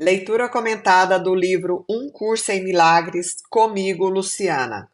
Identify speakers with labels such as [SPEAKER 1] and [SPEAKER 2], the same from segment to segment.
[SPEAKER 1] Leitura comentada do livro Um Curso em Milagres, comigo, Luciana.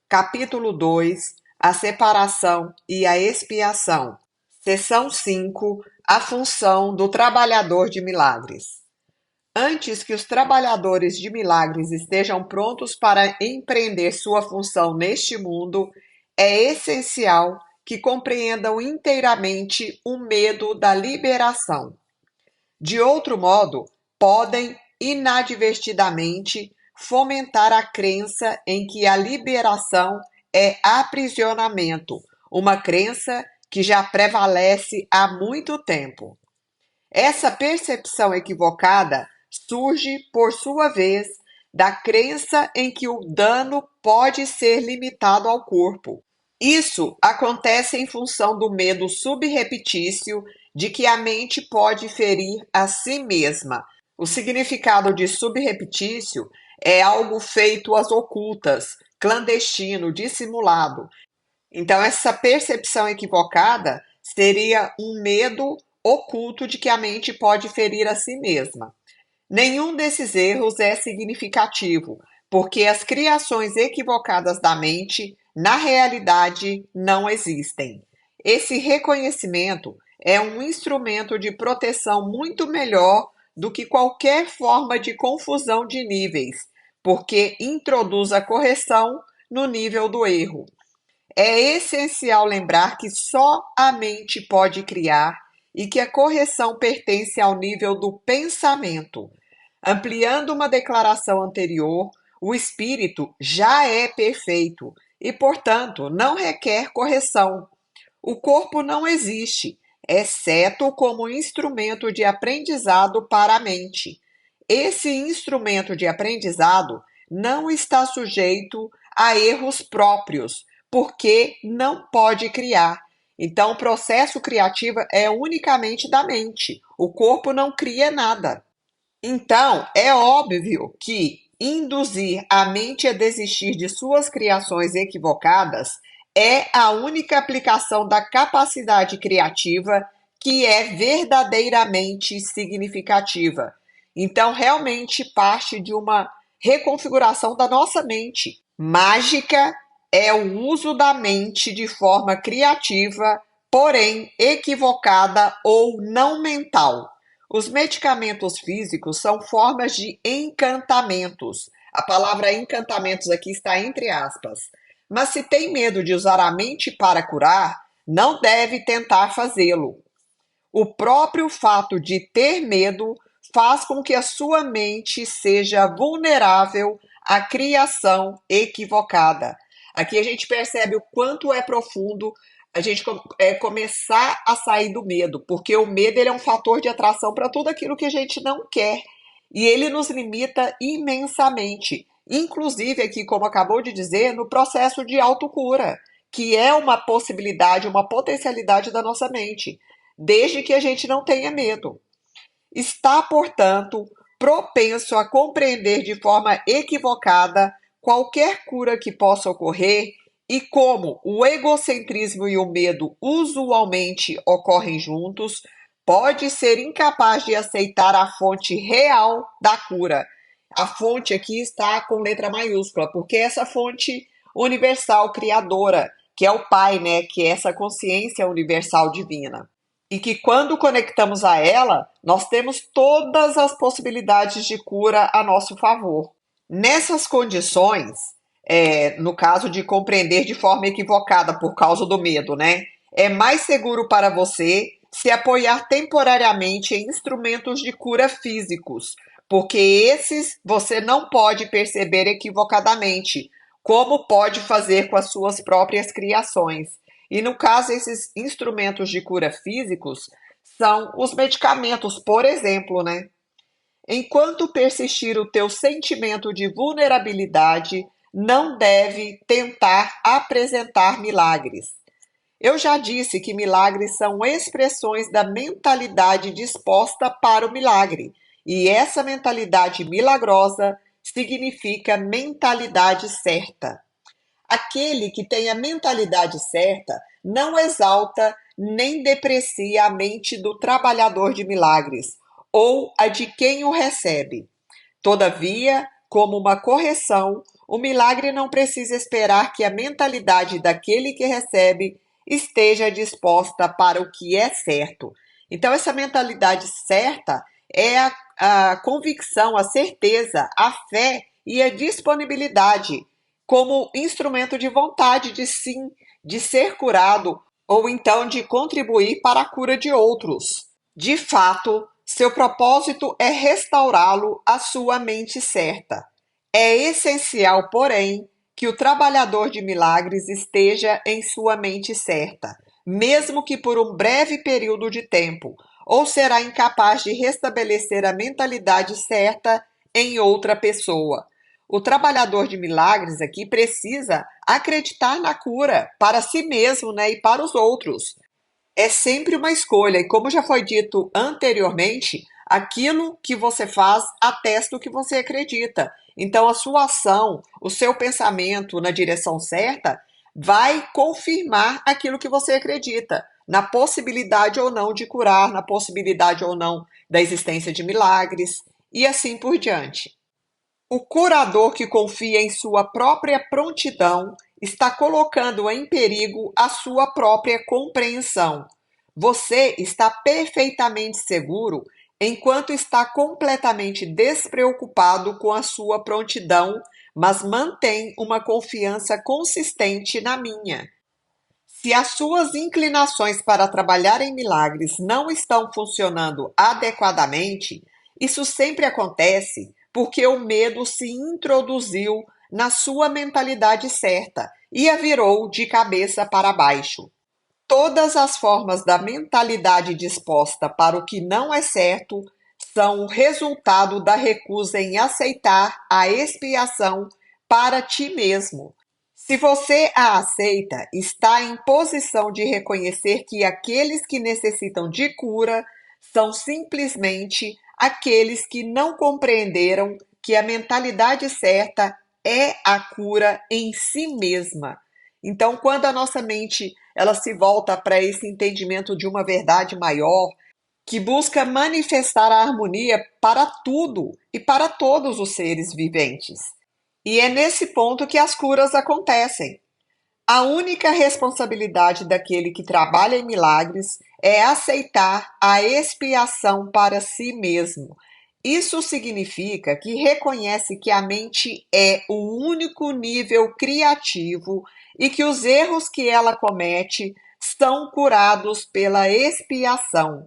[SPEAKER 1] Capítulo 2: A separação e a expiação. Seção 5: A função do trabalhador de milagres. Antes que os trabalhadores de milagres estejam prontos para empreender sua função neste mundo, é essencial que compreendam inteiramente o medo da liberação. De outro modo, podem inadvertidamente fomentar a crença em que a liberação é aprisionamento, uma crença que já prevalece há muito tempo. Essa percepção equivocada surge, por sua vez, da crença em que o dano pode ser limitado ao corpo. Isso acontece em função do medo subrepetício de que a mente pode ferir a si mesma. O significado de subrepetício é algo feito às ocultas, clandestino, dissimulado. Então, essa percepção equivocada seria um medo oculto de que a mente pode ferir a si mesma. Nenhum desses erros é significativo, porque as criações equivocadas da mente, na realidade, não existem. Esse reconhecimento é um instrumento de proteção muito melhor do que qualquer forma de confusão de níveis, porque introduz a correção no nível do erro. É essencial lembrar que só a mente pode criar e que a correção pertence ao nível do pensamento. Ampliando uma declaração anterior, o espírito já é perfeito e, portanto, não requer correção. O corpo não existe, exceto como instrumento de aprendizado para a mente. Esse instrumento de aprendizado não está sujeito a erros próprios, porque não pode criar. Então, o processo criativo é unicamente da mente. O corpo não cria nada. Então, é óbvio que induzir a mente a desistir de suas criações equivocadas é a única aplicação da capacidade criativa que é verdadeiramente significativa. Então, realmente parte de uma reconfiguração da nossa mente. Mágica é o uso da mente de forma criativa, porém equivocada ou não mental. Os medicamentos físicos são formas de encantamentos. A palavra encantamentos aqui está entre aspas. Mas se tem medo de usar a mente para curar, não deve tentar fazê-lo. O próprio fato de ter medo faz com que a sua mente seja vulnerável à criação equivocada. Aqui a gente percebe o quanto é profundo a gente começar a sair do medo, porque o medo ele é um fator de atração para tudo aquilo que a gente não quer. E ele nos limita imensamente, inclusive aqui, como acabou de dizer, no processo de autocura, que é uma possibilidade, uma potencialidade da nossa mente, desde que a gente não tenha medo. Está, portanto, propenso a compreender de forma equivocada qualquer cura que possa ocorrer e como o egocentrismo e o medo usualmente ocorrem juntos, pode ser incapaz de aceitar a fonte real da cura. A fonte aqui está com letra maiúscula, porque essa fonte universal criadora, que é o Pai, né, que é essa consciência universal divina. E que quando conectamos a ela, nós temos todas as possibilidades de cura a nosso favor. Nessas condições, no caso de compreender de forma equivocada por causa do medo, né? É mais seguro para você se apoiar temporariamente em instrumentos de cura físicos, porque esses você não pode perceber equivocadamente, como pode fazer com as suas próprias criações. E no caso, esses instrumentos de cura físicos são os medicamentos, por exemplo, né? Enquanto persistir o teu sentimento de vulnerabilidade, não deve tentar apresentar milagres. Eu já disse que milagres são expressões da mentalidade disposta para o milagre, e essa mentalidade milagrosa significa mentalidade certa. Aquele que tem a mentalidade certa não exalta nem deprecia a mente do trabalhador de milagres, ou a de quem o recebe. Todavia, como uma correção, o milagre não precisa esperar que a mentalidade daquele que recebe esteja disposta para o que é certo. Então, essa mentalidade certa é a convicção, a certeza, a fé e a disponibilidade como instrumento de vontade de sim, de ser curado ou então de contribuir para a cura de outros. De fato, seu propósito é restaurá-lo à sua mente certa. É essencial, porém, que o trabalhador de milagres esteja em sua mente certa, mesmo que por um breve período de tempo, ou será incapaz de restabelecer a mentalidade certa em outra pessoa. O trabalhador de milagres aqui precisa acreditar na cura para si mesmo, né, e para os outros. É sempre uma escolha, e como já foi dito anteriormente, aquilo que você faz atesta o que você acredita. Então, a sua ação, o seu pensamento na direção certa, vai confirmar aquilo que você acredita, na possibilidade ou não de curar, na possibilidade ou não da existência de milagres, e assim por diante. O curador que confia em sua própria prontidão está colocando em perigo a sua própria compreensão. Você está perfeitamente seguro enquanto está completamente despreocupado com a sua prontidão, mas mantém uma confiança consistente na minha. Se as suas inclinações para trabalhar em milagres não estão funcionando adequadamente, isso sempre acontece porque o medo se introduziu na sua mentalidade certa e a virou de cabeça para baixo. Todas as formas da mentalidade disposta para o que não é certo são o resultado da recusa em aceitar a expiação para ti mesmo. Se você a aceita, está em posição de reconhecer que aqueles que necessitam de cura são simplesmente aqueles que não compreenderam que a mentalidade certa é a cura em si mesma. Então, quando a nossa mente ela se volta para esse entendimento de uma verdade maior, que busca manifestar a harmonia para tudo e para todos os seres viventes. E é nesse ponto que as curas acontecem. A única responsabilidade daquele que trabalha em milagres é aceitar a expiação para si mesmo. Isso significa que reconhece que a mente é o único nível criativo e que os erros que ela comete são curados pela expiação.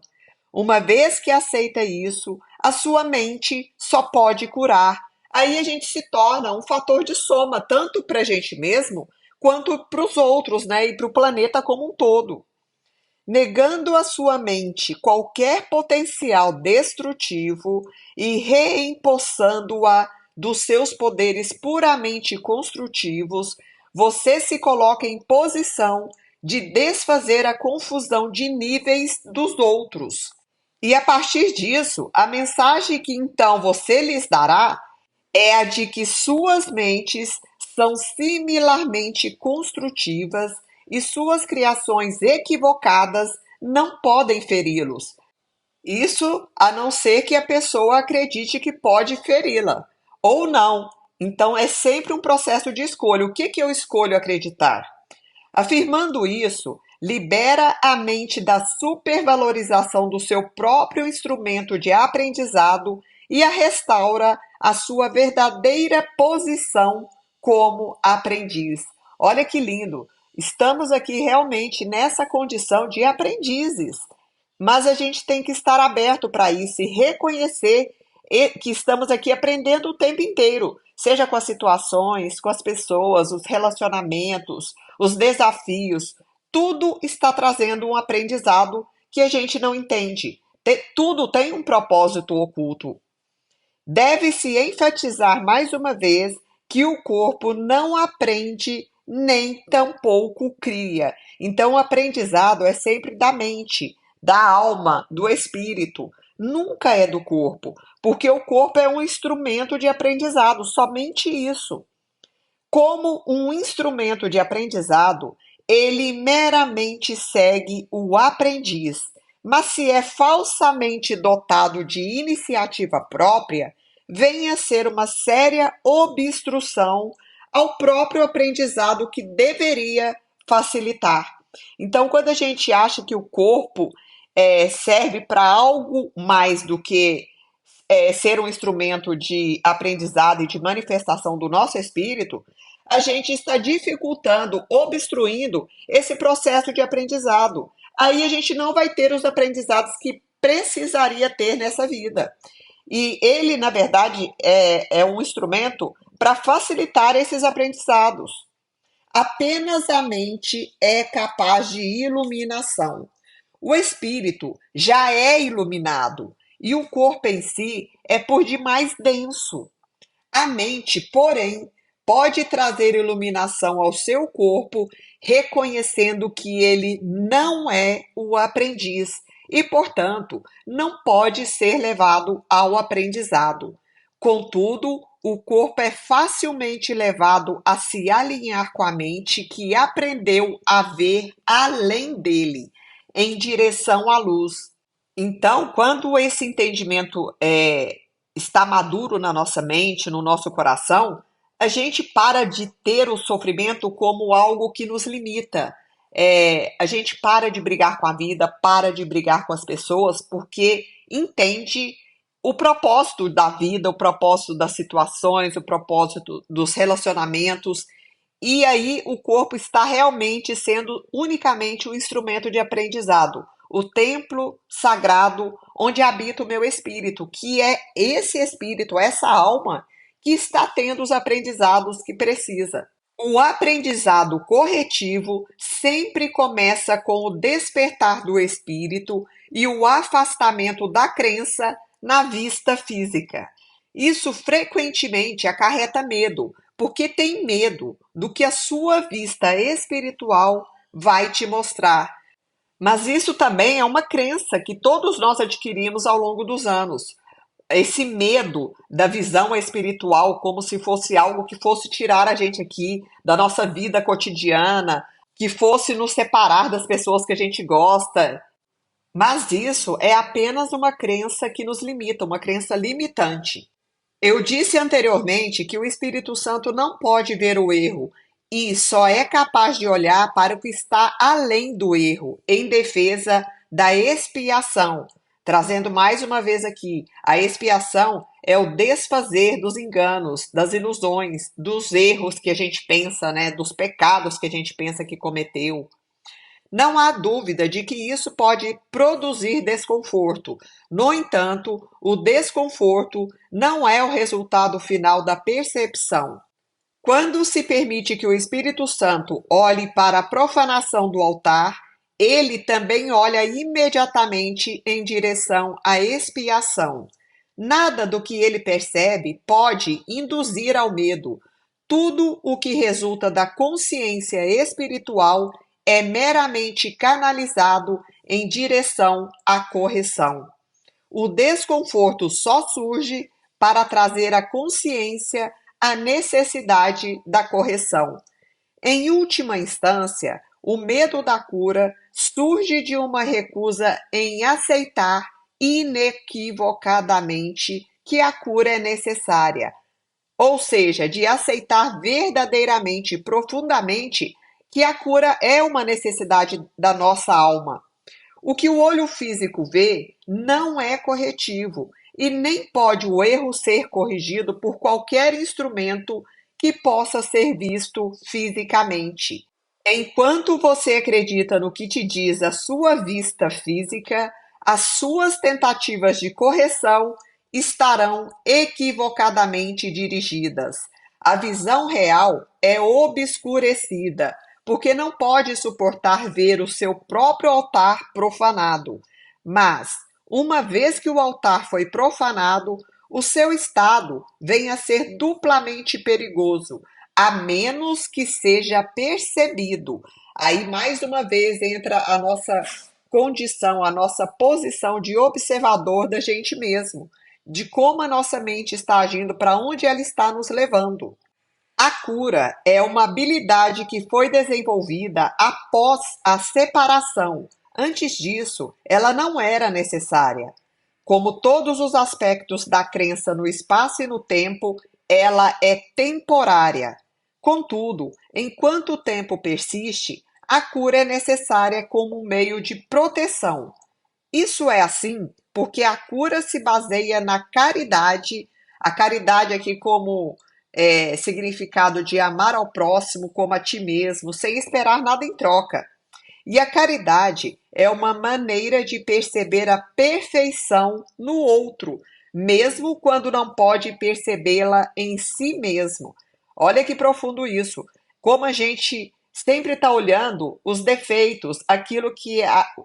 [SPEAKER 1] Uma vez que aceita isso, a sua mente só pode curar. Aí a gente se torna um fator de soma, tanto para a gente mesmo, quanto para os outros, né? E para o planeta como um todo. Negando à sua mente qualquer potencial destrutivo e reempossando-a dos seus poderes puramente construtivos, você se coloca em posição de desfazer a confusão de níveis dos outros. E a partir disso, a mensagem que então você lhes dará é a de que suas mentes são similarmente construtivas e suas criações equivocadas não podem feri-los. Isso a não ser que a pessoa acredite que pode feri-la, ou não. Então é sempre um processo de escolha. O que eu escolho acreditar? Afirmando isso, libera a mente da supervalorização do seu próprio instrumento de aprendizado e a restaura à sua verdadeira posição como aprendiz. Olha que lindo! Estamos aqui realmente nessa condição de aprendizes, mas a gente tem que estar aberto para isso e reconhecer que estamos aqui aprendendo o tempo inteiro, seja com as situações, com as pessoas, os relacionamentos, os desafios. Tudo está trazendo um aprendizado que a gente não entende. Tudo tem um propósito oculto. Deve-se enfatizar mais uma vez que o corpo não aprende nem tampouco cria. Então, o aprendizado é sempre da mente, da alma, do espírito. Nunca é do corpo, porque o corpo é um instrumento de aprendizado, somente isso. Como um instrumento de aprendizado, ele meramente segue o aprendiz, mas se é falsamente dotado de iniciativa própria, vem a ser uma séria obstrução ao próprio aprendizado que deveria facilitar. Então, quando a gente acha que o corpo serve para algo mais do que ser um instrumento de aprendizado e de manifestação do nosso espírito, a gente está dificultando, obstruindo esse processo de aprendizado. Aí a gente não vai ter os aprendizados que precisaria ter nessa vida. E ele, na verdade, é um instrumento para facilitar esses aprendizados. Apenas a mente é capaz de iluminação. O espírito já é iluminado e o corpo em si é por demais denso. A mente, porém, pode trazer iluminação ao seu corpo, reconhecendo que ele não é o aprendiz e, portanto, não pode ser levado ao aprendizado. Contudo, o corpo é facilmente levado a se alinhar com a mente que aprendeu a ver além dele, em direção à luz. Então, quando esse entendimento está maduro na nossa mente, no nosso coração, a gente para de ter o sofrimento como algo que nos limita. A gente para de brigar com a vida, para de brigar com as pessoas, porque entende o propósito da vida, o propósito das situações, o propósito dos relacionamentos. E aí o corpo está realmente sendo unicamente um instrumento de aprendizado, o templo sagrado onde habita o meu espírito, que é esse espírito, essa alma que está tendo os aprendizados que precisa. O aprendizado corretivo sempre começa com o despertar do espírito e o afastamento da crença na vista física. Isso frequentemente acarreta medo, porque tem medo do que a sua vista espiritual vai te mostrar. Mas isso também é uma crença que todos nós adquirimos ao longo dos anos. Esse medo da visão espiritual como se fosse algo que fosse tirar a gente aqui da nossa vida cotidiana, que fosse nos separar das pessoas que a gente gosta. Mas isso é apenas uma crença que nos limita, uma crença limitante. Eu disse anteriormente que o Espírito Santo não pode ver o erro e só é capaz de olhar para o que está além do erro, em defesa da expiação. Trazendo mais uma vez aqui, a expiação é o desfazer dos enganos, das ilusões, dos erros que a gente pensa, né, dos pecados que a gente pensa que cometeu. Não há dúvida de que isso pode produzir desconforto. No entanto, o desconforto não é o resultado final da percepção. Quando se permite que o Espírito Santo olhe para a profanação do altar, ele também olha imediatamente em direção à expiação. Nada do que ele percebe pode induzir ao medo. Tudo o que resulta da consciência espiritual é meramente canalizado em direção à correção. O desconforto só surge para trazer à consciência a necessidade da correção. Em última instância, o medo da cura surge de uma recusa em aceitar inequivocadamente que a cura é necessária, ou seja, de aceitar verdadeiramente e profundamente que a cura é uma necessidade da nossa alma. O que o olho físico vê não é corretivo e nem pode o erro ser corrigido por qualquer instrumento que possa ser visto fisicamente. Enquanto você acredita no que te diz a sua vista física, as suas tentativas de correção estarão equivocadamente dirigidas. A visão real é obscurecida, porque não pode suportar ver o seu próprio altar profanado. Mas, uma vez que o altar foi profanado, o seu estado vem a ser duplamente perigoso, a menos que seja percebido. Aí, mais uma vez, entra a nossa condição, a nossa posição de observador da gente mesmo, de como a nossa mente está agindo, para onde ela está nos levando. A cura é uma habilidade que foi desenvolvida após a separação, Antes disso, ela não era necessária. Como todos os aspectos da crença no espaço e no tempo, ela é temporária. Contudo, enquanto o tempo persiste, a cura é necessária como um meio de proteção. Isso é assim porque a cura se baseia na caridade, a caridade aqui como significado de amar ao próximo como a ti mesmo, sem esperar nada em troca. E a caridade é uma maneira de perceber a perfeição no outro, mesmo quando não pode percebê-la em si mesmo. Olha que profundo isso. Como a gente sempre está olhando os defeitos, aquilo que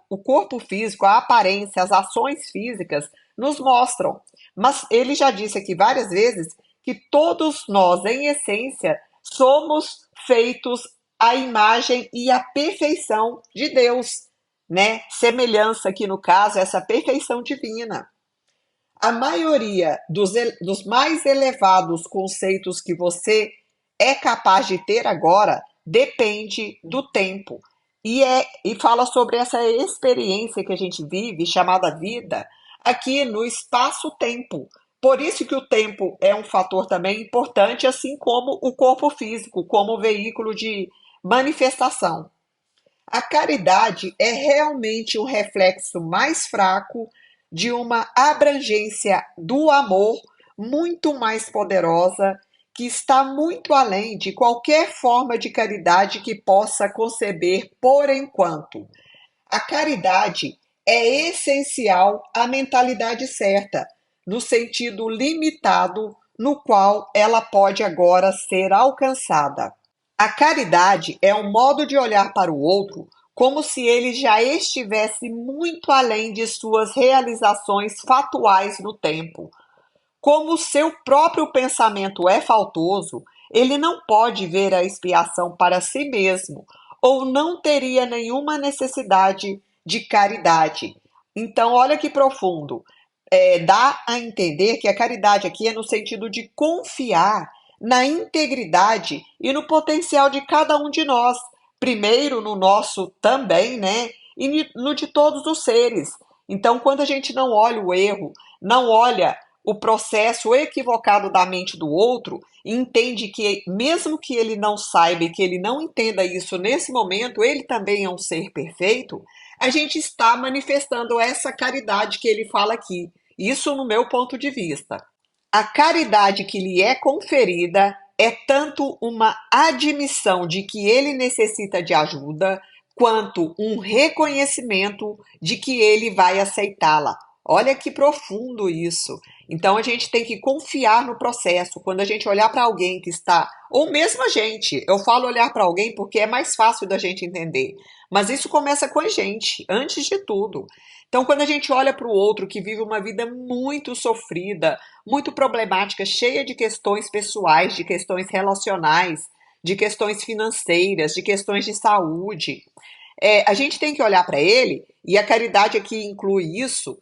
[SPEAKER 1] o corpo físico, a aparência, as ações físicas nos mostram. Mas ele já disse aqui várias vezes que todos nós, em essência, somos feitos à imagem e à perfeição de Deus, né? Semelhança aqui no caso, essa perfeição divina. A maioria dos mais elevados conceitos que você é capaz de ter agora depende do tempo. E fala sobre essa experiência que a gente vive, chamada vida, aqui no espaço-tempo. Por isso que o tempo é um fator também importante, assim como o corpo físico, como veículo de manifestação. A caridade é realmente um reflexo mais fraco de uma abrangência do amor muito mais poderosa, que está muito além de qualquer forma de caridade que possa conceber por enquanto. A caridade é essencial à mentalidade certa, no sentido limitado no qual ela pode agora ser alcançada. A caridade é um modo de olhar para o outro como se ele já estivesse muito além de suas realizações fatuais no tempo. Como o seu próprio pensamento é faltoso, ele não pode ver a expiação para si mesmo, ou não teria nenhuma necessidade de caridade. Então, olha que profundo. Dá a entender que a caridade aqui é no sentido de confiar na integridade e no potencial de cada um de nós. Primeiro no nosso também, né? E no de todos os seres. Então, quando a gente não olha o erro, não olha o processo equivocado da mente do outro, e entende que, mesmo que ele não saiba e que ele não entenda isso nesse momento, ele também é um ser perfeito, a gente está manifestando essa caridade que ele fala aqui. Isso no meu ponto de vista. A caridade que lhe é conferida é tanto uma admissão de que ele necessita de ajuda, quanto um reconhecimento de que ele vai aceitá-la. Olha que profundo isso. Então a gente tem que confiar no processo. Quando a gente olhar para alguém que está, ou mesmo a gente, eu falo olhar para alguém porque é mais fácil da gente entender. Mas isso começa com a gente, antes de tudo. Então, quando a gente olha para o outro que vive uma vida muito sofrida, muito problemática, cheia de questões pessoais, de questões relacionais, de questões financeiras, de questões de saúde, a gente tem que olhar para ele, e a caridade aqui inclui isso,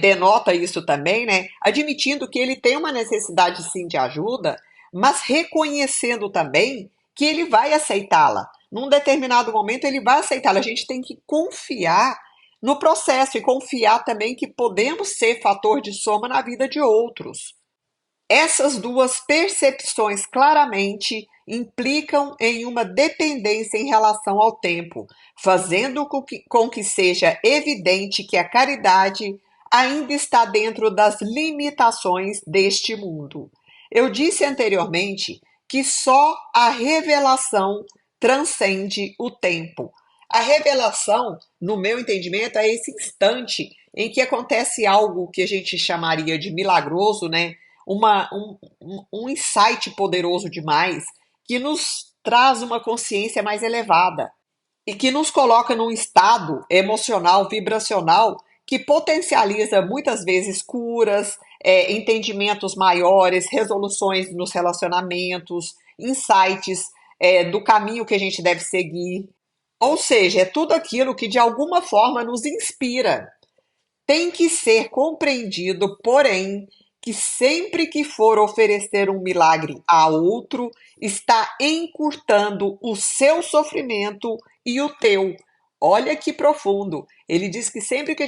[SPEAKER 1] denota isso também, né? Admitindo que ele tem uma necessidade sim de ajuda, mas reconhecendo também que ele vai aceitá-la. Num determinado momento ele vai aceitá-la. A gente tem que confiar no processo e confiar também que podemos ser fator de soma na vida de outros. Essas duas percepções claramente implicam em uma dependência em relação ao tempo, fazendo com que seja evidente que a caridade ainda está dentro das limitações deste mundo. Eu disse anteriormente que só a revelação transcende o tempo. A revelação, no meu entendimento, é esse instante em que acontece algo que a gente chamaria de milagroso, né? Um insight poderoso demais que nos traz uma consciência mais elevada e que nos coloca num estado emocional, vibracional, que potencializa muitas vezes curas, entendimentos maiores, resoluções nos relacionamentos, insights do caminho que a gente deve seguir. Ou seja, é tudo aquilo que de alguma forma nos inspira. Tem que ser compreendido, porém, que sempre que for oferecer um milagre a outro, está encurtando o seu sofrimento e o teu. Olha que profundo. Ele diz que sempre que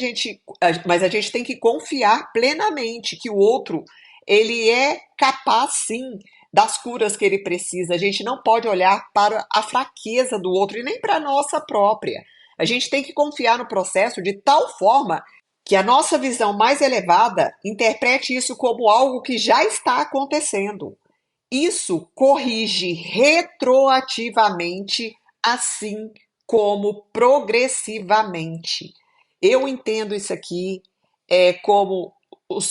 [SPEAKER 1] mas a gente tem que confiar plenamente que o outro, ele é capaz sim das curas que ele precisa. A gente não pode olhar para a fraqueza do outro e nem para a nossa própria. A gente tem que confiar no processo de tal forma que a nossa visão mais elevada interprete isso como algo que já está acontecendo. Isso corrige retroativamente, assim como progressivamente. Eu entendo isso aqui como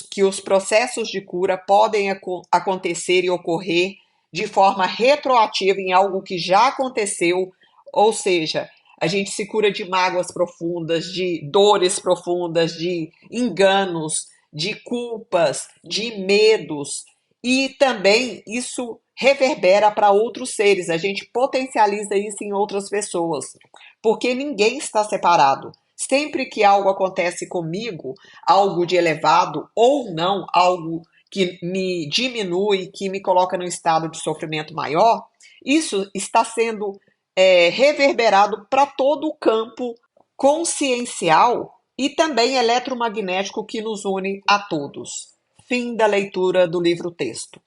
[SPEAKER 1] que os processos de cura podem acontecer e ocorrer de forma retroativa em algo que já aconteceu, ou seja, a gente se cura de mágoas profundas, de dores profundas, de enganos, de culpas, de medos, e também isso reverbera para outros seres, a gente potencializa isso em outras pessoas, porque ninguém está separado. Sempre que algo acontece comigo, algo de elevado ou não, algo que me diminui, que me coloca num estado de sofrimento maior, isso está sendo reverberado para todo o campo consciencial e também eletromagnético que nos une a todos. Fim da leitura do livro-texto.